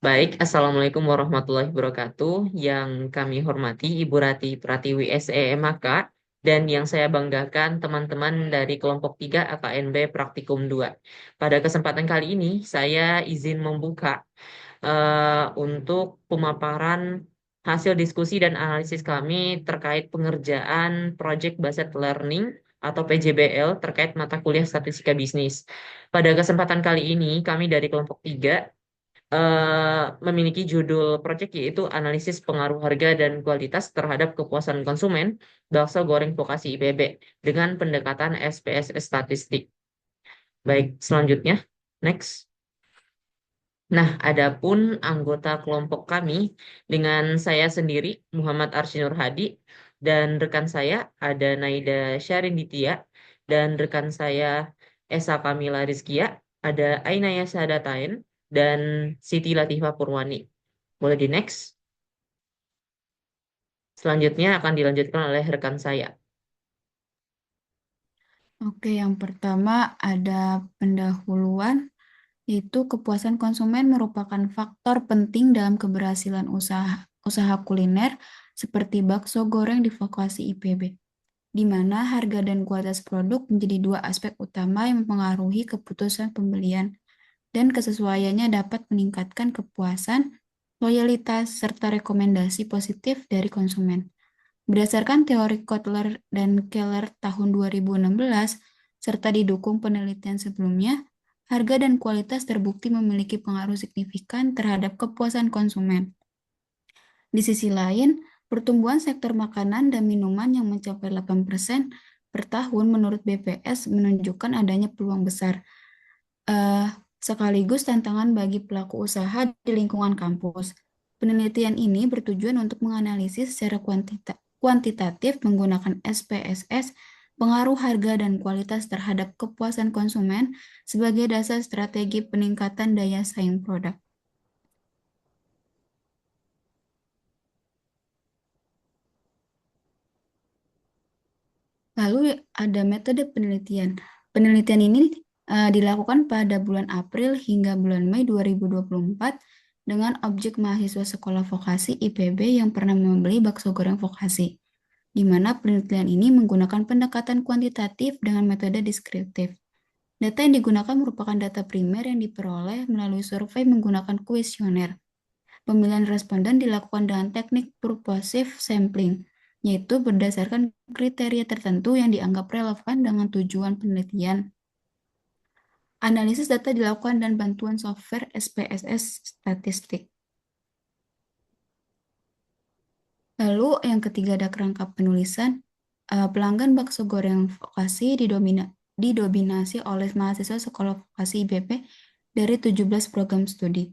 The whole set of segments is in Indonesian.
Baik, Assalamualaikum warahmatullahi wabarakatuh. Yang kami hormati Ibu Rati Pratiwi SEMAK dan yang saya banggakan teman-teman dari kelompok 3 AKNB Praktikum 2. Pada kesempatan kali ini saya izin membuka untuk pemaparan hasil diskusi dan analisis kami terkait pengerjaan Project Based Learning atau PJBL terkait mata kuliah Statistika Bisnis. Pada kesempatan kali ini kami dari kelompok 3 memiliki judul proyek yaitu analisis pengaruh harga dan kualitas terhadap kepuasan konsumen bakso goreng vokasi IPB dengan pendekatan SPSS statistik. Baik, selanjutnya, next. Nah, adapun anggota kelompok kami dengan saya sendiri Muhammad Arsyinur Hadi dan rekan saya ada Naida Syarinditya dan rekan saya Esa Kamila Rizkia, ada Ainaya Sadatain dan Siti Latifah Purwani. Boleh di next. Selanjutnya akan dilanjutkan oleh rekan saya. Oke, yang pertama ada pendahuluan, yaitu kepuasan konsumen merupakan faktor penting dalam keberhasilan usaha kuliner seperti bakso goreng di vokasi IPB, di mana harga dan kualitas produk menjadi dua aspek utama yang mempengaruhi keputusan pembelian dan kesesuaiannya dapat meningkatkan kepuasan, loyalitas, serta rekomendasi positif dari konsumen. Berdasarkan teori Kotler dan Keller tahun 2016, serta didukung penelitian sebelumnya, harga dan kualitas terbukti memiliki pengaruh signifikan terhadap kepuasan konsumen. Di sisi lain, pertumbuhan sektor makanan dan minuman yang mencapai 8% per tahun menurut BPS menunjukkan adanya peluang besar, eh, sekaligus tantangan bagi pelaku usaha di lingkungan kampus. Penelitian ini bertujuan untuk menganalisis secara kuantitatif menggunakan SPSS, pengaruh harga dan kualitas terhadap kepuasan konsumen sebagai dasar strategi peningkatan daya saing produk. Lalu ada metode penelitian. Penelitian ini dilakukan pada bulan April hingga bulan Mei 2024 dengan objek mahasiswa sekolah vokasi IPB yang pernah membeli bakso goreng vokasi, di mana penelitian ini menggunakan pendekatan kuantitatif dengan metode deskriptif. Data yang digunakan merupakan data primer yang diperoleh melalui survei menggunakan kuesioner. Pemilihan responden dilakukan dengan teknik purposive sampling, yaitu berdasarkan kriteria tertentu yang dianggap relevan dengan tujuan penelitian. Analisis data dilakukan dan bantuan software SPSS statistik. Lalu yang ketiga ada kerangka penulisan. Pelanggan bakso goreng vokasi didominasi oleh mahasiswa sekolah vokasi IBP dari 17 program studi.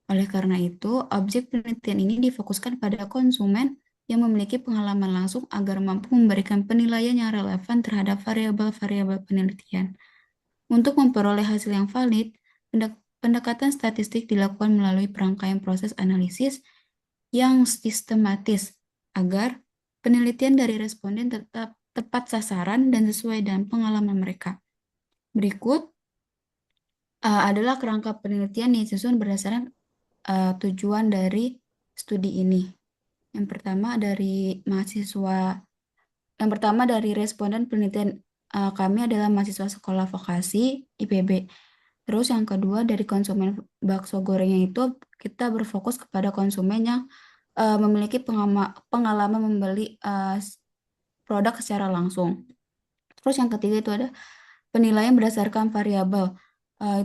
Oleh karena itu, objek penelitian ini difokuskan pada konsumen yang memiliki pengalaman langsung agar mampu memberikan penilaian yang relevan terhadap variabel-variabel penelitian. Untuk memperoleh hasil yang valid, pendekatan statistik dilakukan melalui perangkaian proses analisis yang sistematis agar penelitian dari responden tetap tepat sasaran dan sesuai dengan pengalaman mereka. Berikut adalah kerangka penelitian yang disusun berdasarkan tujuan dari studi ini. Yang pertama dari mahasiswa, yang pertama dari responden penelitian kami adalah mahasiswa sekolah vokasi IPB. Terus yang kedua dari konsumen bakso gorengnya itu kita berfokus kepada konsumen yang memiliki pengalaman membeli produk secara langsung. Terus yang ketiga itu ada penilaian berdasarkan variabel.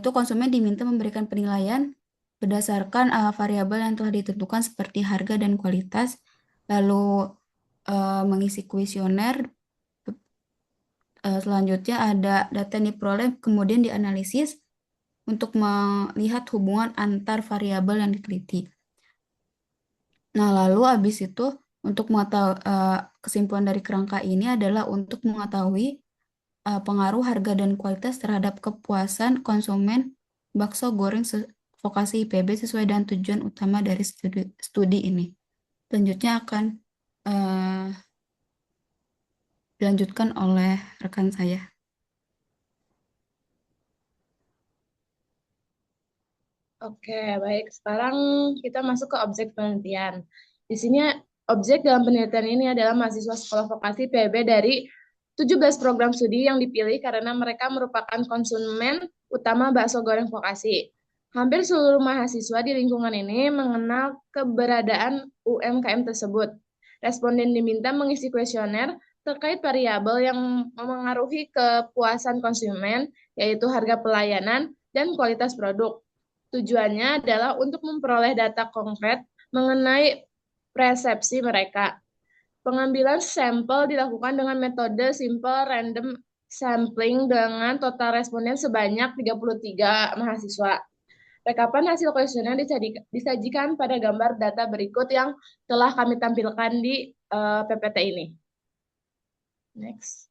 Itu konsumen diminta memberikan penilaian berdasarkan variabel yang telah ditentukan seperti harga dan kualitas, lalu mengisi kuesioner. Selanjutnya ada data yang diperoleh kemudian dianalisis untuk melihat hubungan antar variabel yang diteliti. Nah, lalu habis itu untuk mengetahui kesimpulan dari kerangka ini adalah untuk mengetahui pengaruh harga dan kualitas terhadap kepuasan konsumen bakso goreng vokasi IPB sesuai dengan tujuan utama dari studi ini. Selanjutnya akan eh, dilanjutkan oleh rekan saya. Oke, baik. Sekarang kita masuk ke objek penelitian. Di sini objek dalam penelitian ini adalah mahasiswa sekolah vokasi PB dari 17 program studi yang dipilih karena mereka merupakan konsumen utama bakso goreng vokasi. Hampir seluruh mahasiswa di lingkungan ini mengenal keberadaan UMKM tersebut. Responden diminta mengisi kuesioner terkait variabel yang memengaruhi kepuasan konsumen, yaitu harga pelayanan dan kualitas produk. Tujuannya adalah untuk memperoleh data konkret mengenai persepsi mereka. Pengambilan sampel dilakukan dengan metode simple random sampling dengan total responden sebanyak 33 mahasiswa. Rekapan hasil kuesioner disajikan pada gambar data berikut yang telah kami tampilkan di PPT ini. Next.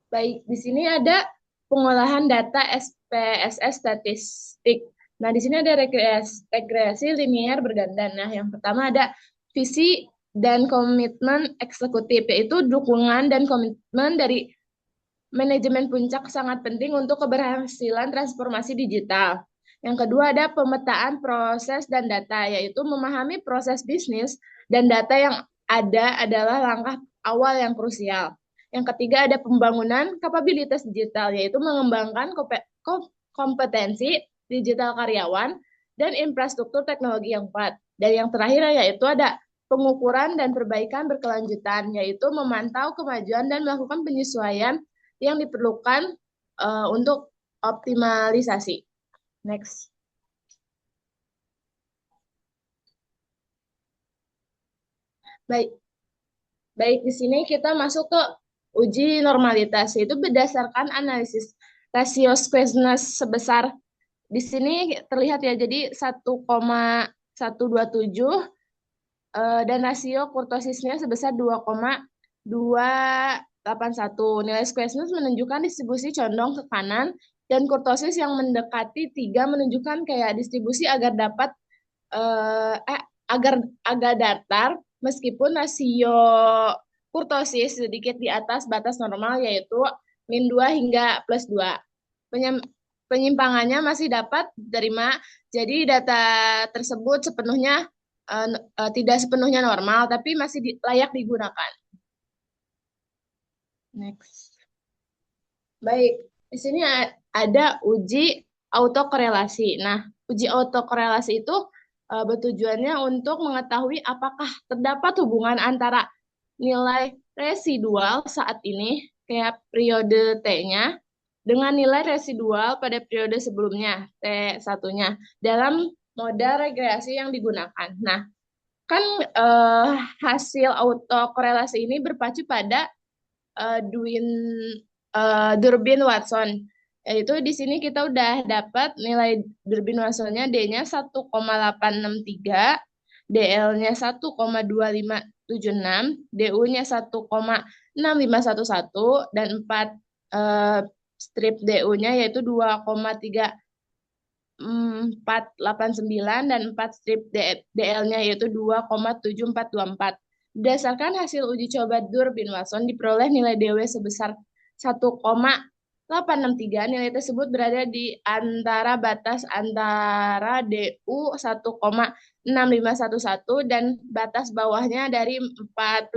Baik, di sini ada pengolahan data SPSS statistik. Nah, di sini ada regresi linear berganda. Nah, yang pertama ada visi dan komitmen eksekutif, yaitu dukungan dan komitmen dari manajemen puncak sangat penting untuk keberhasilan transformasi digital. Yang kedua ada pemetaan proses dan data, yaitu memahami proses bisnis dan data yang ada adalah langkah awal yang krusial. Yang ketiga ada pembangunan kapabilitas digital, yaitu mengembangkan kompetensi digital karyawan dan infrastruktur teknologi yang kuat. Dan yang terakhir yaitu ada pengukuran dan perbaikan berkelanjutan, yaitu memantau kemajuan dan melakukan penyesuaian yang diperlukan untuk optimalisasi. Next. Baik, baik di sini kita masuk ke uji normalitas, yaitu berdasarkan analisis rasio squeeze-ness sebesar di sini terlihat ya, jadi 1,127 dan rasio kurtosisnya sebesar 2,281. Nilai squeeze-ness menunjukkan distribusi condong ke kanan dan kurtosis yang mendekati 3 menunjukkan kayak distribusi agar dapat agar agak datar meskipun rasio kurtosis sedikit di atas batas normal yaitu min 2 hingga plus 2. Penyimpangannya masih dapat diterima, jadi data tersebut sepenuhnya tidak sepenuhnya normal, tapi masih layak digunakan. Next. Baik, di sini ada uji autokorelasi. Nah, uji autokorelasi itu bertujuannya untuk mengetahui apakah terdapat hubungan antara nilai residual saat ini, kayak periode T-nya, dengan nilai residual pada periode sebelumnya, T1-nya, dalam modal regresi yang digunakan. Nah, kan hasil autokorelasi ini berpacu pada Durbin Watson. Yaitu di sini kita udah dapat nilai Durbin Watsonnya D-nya 1,863, DL-nya 1,2576, DU-nya 1,6511 dan 4 strip DU-nya yaitu 2,3489 dan 4 strip DL-nya yaitu 2,7424. Berdasarkan hasil uji coba Durbin Watson diperoleh nilai DW sebesar 1,863. Nilai tersebut berada di antara batas antara DU 1,6511 dan batas bawahnya dari 4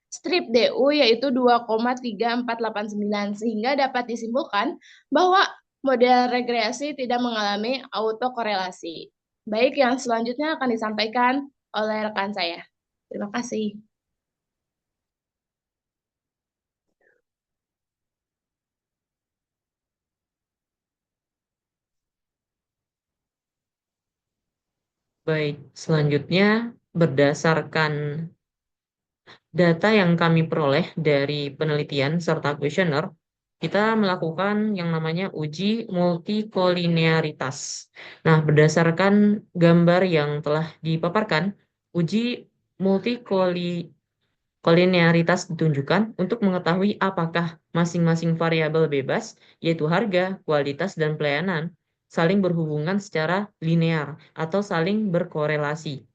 strip DU yaitu 2,3489 sehingga dapat disimpulkan bahwa model regresi tidak mengalami autokorelasi. Baik, yang selanjutnya akan disampaikan oleh rekan saya. Terima kasih. Baik, selanjutnya berdasarkan data yang kami peroleh dari penelitian serta kuesioner, kita melakukan yang namanya uji multikolinearitas. Nah, berdasarkan gambar yang telah dipaparkan, uji multikolinearitas ditunjukkan untuk mengetahui apakah masing-masing variabel bebas, yaitu harga, kualitas, dan pelayanan, saling berhubungan secara linear atau saling berkorelasi.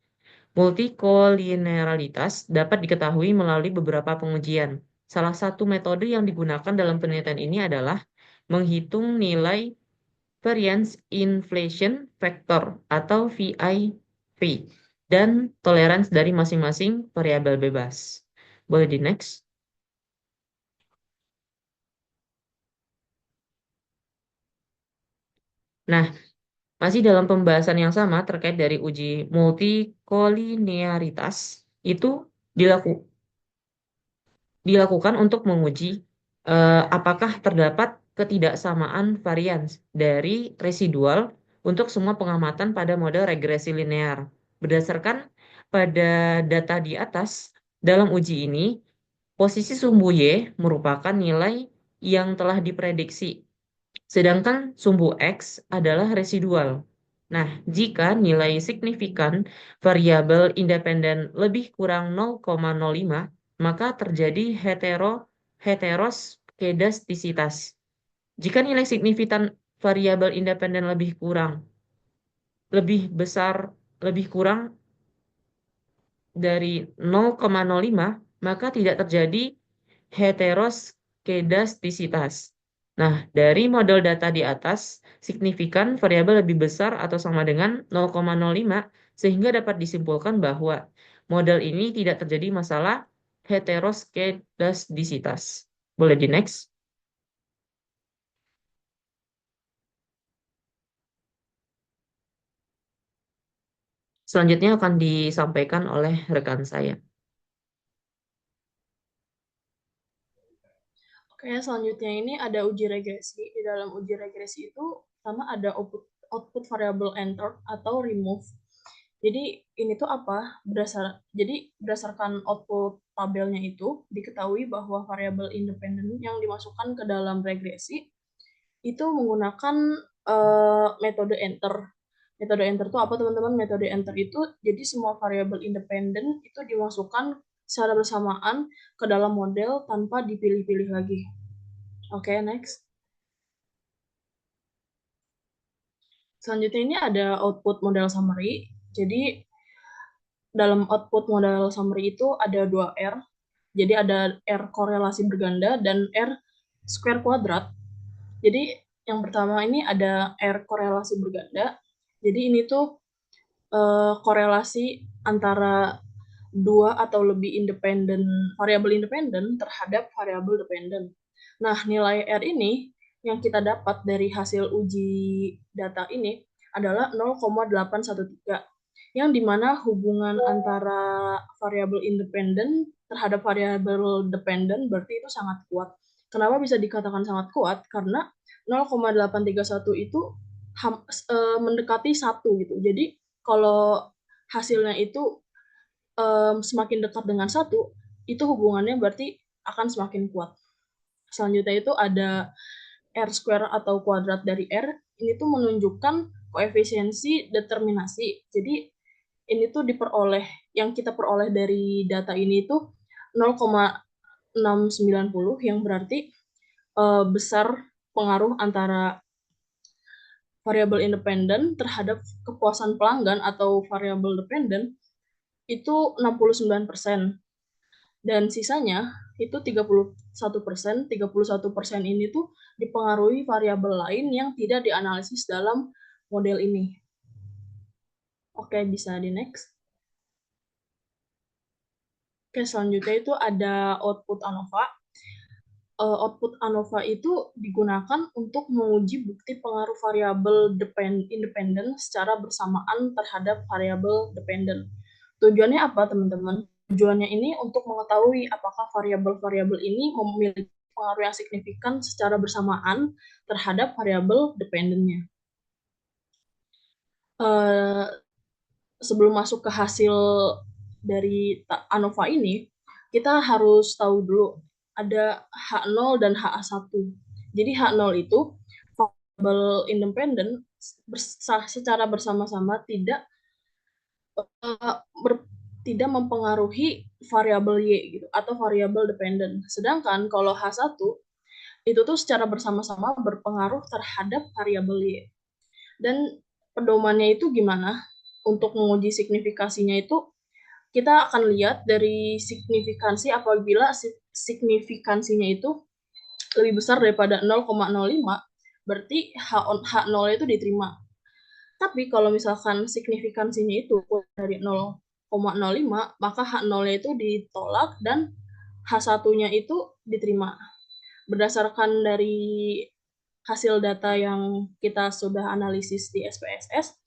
Multikolineralitas dapat diketahui melalui beberapa pengujian. Salah satu metode yang digunakan dalam penelitian ini adalah menghitung nilai variance inflation factor atau VIV dan toleransi dari masing-masing variabel bebas. Boleh di next. Nah, masih dalam pembahasan yang sama terkait dari uji multikolinearitas, itu dilaku- dilakukan untuk menguji apakah terdapat ketidaksamaan varians dari residual untuk semua pengamatan pada model regresi linear. Berdasarkan pada data di atas, dalam uji ini, posisi sumbu Y merupakan nilai yang telah diprediksi, sedangkan sumbu X adalah residual. Nah, jika nilai signifikan variabel independen lebih kurang 0,05, maka terjadi heteroskedastisitas. Jika nilai signifikan variabel independen lebih besar, lebih kurang dari 0,05, maka tidak terjadi heteroskedastisitas. Nah, dari model data di atas, signifikan variabel lebih besar atau sama dengan 0,05, sehingga dapat disimpulkan bahwa model ini tidak terjadi masalah heteroskedastisitas. Boleh di next. Selanjutnya akan disampaikan oleh rekan saya. Oke, selanjutnya ini ada uji regresi. Di dalam uji regresi itu pertama ada output variable enter atau remove. Jadi ini tuh apa? Jadi berdasarkan output tabelnya itu diketahui bahwa variabel independen yang dimasukkan ke dalam regresi itu menggunakan metode enter. Metode enter itu apa, teman-teman? Metode enter itu jadi semua variabel independen itu dimasukkan secara bersamaan ke dalam model tanpa dipilih-pilih lagi. Oke, next. Selanjutnya ini ada output model summary. Jadi dalam output model summary itu ada 2 R. Jadi ada R korelasi berganda dan R square kuadrat. Jadi yang pertama ini ada R korelasi berganda. Jadi ini tuh korelasi antara dua atau lebih variabel independen terhadap variabel dependen. Nah, nilai R ini yang kita dapat dari hasil uji data ini adalah 0,813, yang dimana hubungan antara variabel independen terhadap variabel dependen berarti itu sangat kuat. Kenapa bisa dikatakan sangat kuat? Karena 0,831 itu mendekati 1 gitu. Jadi kalau hasilnya itu semakin dekat dengan 1, itu hubungannya berarti akan semakin kuat. Selanjutnya itu ada R square atau kuadrat dari R. Ini tuh menunjukkan koefisiensi determinasi. Jadi ini tuh yang kita peroleh dari data ini itu 0,690, yang berarti besar pengaruh antara variabel independen terhadap kepuasan pelanggan atau variabel dependen itu 69%. Dan sisanya itu 31%. 31% ini tuh dipengaruhi variabel lain yang tidak dianalisis dalam model ini. Oke, bisa di next. Oke, selanjutnya itu ada output ANOVA. Output ANOVA itu digunakan untuk menguji bukti pengaruh variabel independen secara bersamaan terhadap variabel dependen. Tujuannya apa, teman-teman? Tujuannya ini untuk mengetahui apakah variabel-variabel ini memiliki pengaruh yang signifikan secara bersamaan terhadap variabel dependennya. Sebelum masuk ke hasil dari ANOVA ini, kita harus tahu dulu ada H0 dan HA1. Jadi H0 itu variabel independen secara bersama-sama tidak mempengaruhi variabel Y gitu atau variabel dependen. Sedangkan kalau H1 itu tuh secara bersama-sama berpengaruh terhadap variabel Y. Dan pedomannya itu gimana? Untuk menguji signifikasinya itu kita akan lihat dari signifikansi apabila signifikansinya itu lebih besar daripada 0,05, berarti H0 itu diterima. Tapi kalau misalkan signifikansinya itu dari 0,05, maka H0-nya itu ditolak dan H1-nya itu diterima. Berdasarkan dari hasil data yang kita sudah analisis di SPSS,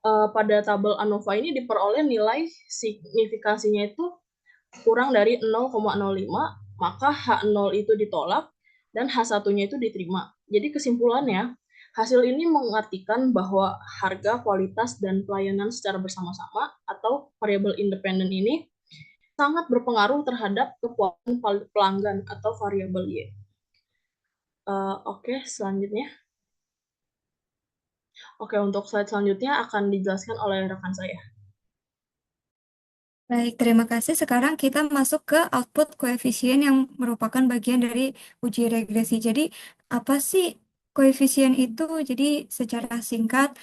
pada tabel ANOVA ini diperoleh nilai signifikansinya itu kurang dari 0,05, maka H0 itu ditolak dan H1-nya itu diterima. Jadi kesimpulannya, hasil ini mengartikan bahwa harga, kualitas, dan pelayanan secara bersama-sama atau variabel independen ini sangat berpengaruh terhadap kepuasan pelanggan atau variabel Y. Oke, selanjutnya. Oke, untuk slide selanjutnya akan dijelaskan oleh rekan saya. Baik, terima kasih. Sekarang kita masuk ke output koefisien yang merupakan bagian dari uji regresi. Jadi, apa sih koefisien itu? Jadi, secara singkat,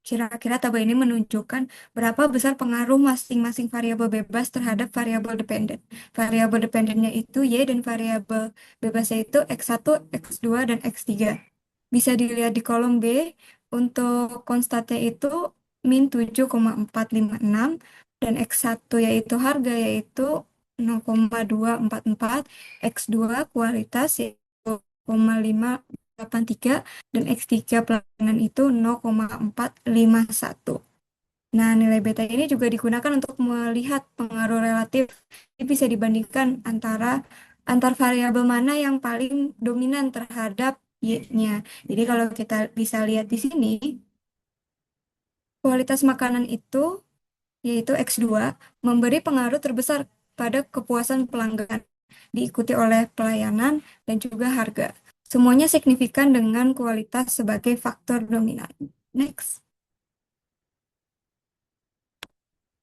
kira-kira tabel ini menunjukkan berapa besar pengaruh masing-masing variabel bebas terhadap variabel dependen. Variabel dependennya itu Y dan variabel bebasnya itu X1, X2, dan X3. Bisa dilihat di kolom B, untuk konstatnya itu min 7,456, dan X1 yaitu harga yaitu 0,244, X2 kualitas yaitu 0,583, dan X3 pelayanan itu 0,451. Nah, nilai beta ini juga digunakan untuk melihat pengaruh relatif. Ini bisa dibandingkan antar variabel mana yang paling dominan terhadap Y-nya. Jadi kalau kita bisa lihat di sini, kualitas makanan itu yaitu X2, memberi pengaruh terbesar pada kepuasan pelanggan, diikuti oleh pelayanan dan juga harga. Semuanya signifikan dengan kualitas sebagai faktor dominan. Next.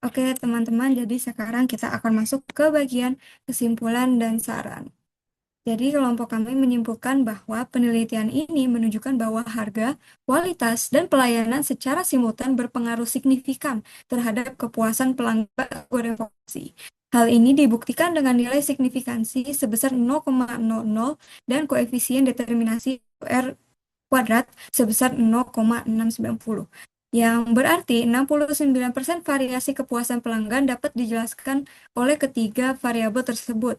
Oke, teman-teman, jadi sekarang kita akan masuk ke bagian kesimpulan dan saran. Jadi kelompok kami menyimpulkan bahwa penelitian ini menunjukkan bahwa harga, kualitas, dan pelayanan secara simultan berpengaruh signifikan terhadap kepuasan pelanggan goreng vokasi. Hal ini dibuktikan dengan nilai signifikansi sebesar 0,00 dan koefisien determinasi R kuadrat sebesar 0,690. Yang berarti 69% variasi kepuasan pelanggan dapat dijelaskan oleh ketiga variabel tersebut.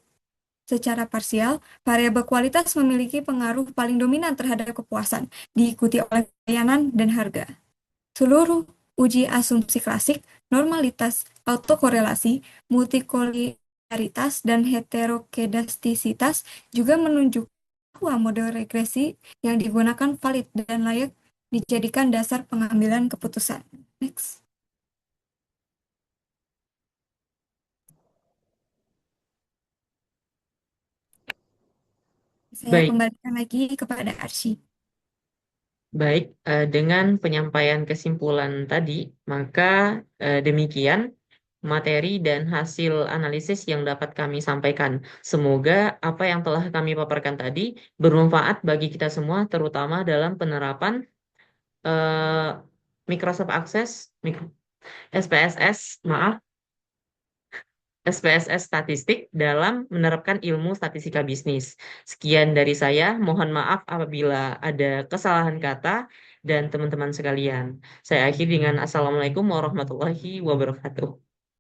Secara parsial, variabel kualitas memiliki pengaruh paling dominan terhadap kepuasan, diikuti oleh pelayanan dan harga. Seluruh uji asumsi klasik, normalitas, autokorelasi, multikoliniaritas, dan heterokedastisitas juga menunjukkan bahwa model regresi yang digunakan valid dan layak dijadikan dasar pengambilan keputusan. Next. Saya Baik, kembalikan lagi kepada Arsy. baik. Dengan penyampaian kesimpulan tadi, maka demikian materi dan hasil analisis yang dapat kami sampaikan. Semoga apa yang telah kami paparkan tadi bermanfaat bagi kita semua, terutama dalam penerapan eh, Microsoft Access, SPSS, maaf, SPSS Statistik dalam menerapkan ilmu statistika bisnis. Sekian dari saya, mohon maaf apabila ada kesalahan kata dan teman-teman sekalian. Saya akhiri dengan Assalamualaikum warahmatullahi wabarakatuh.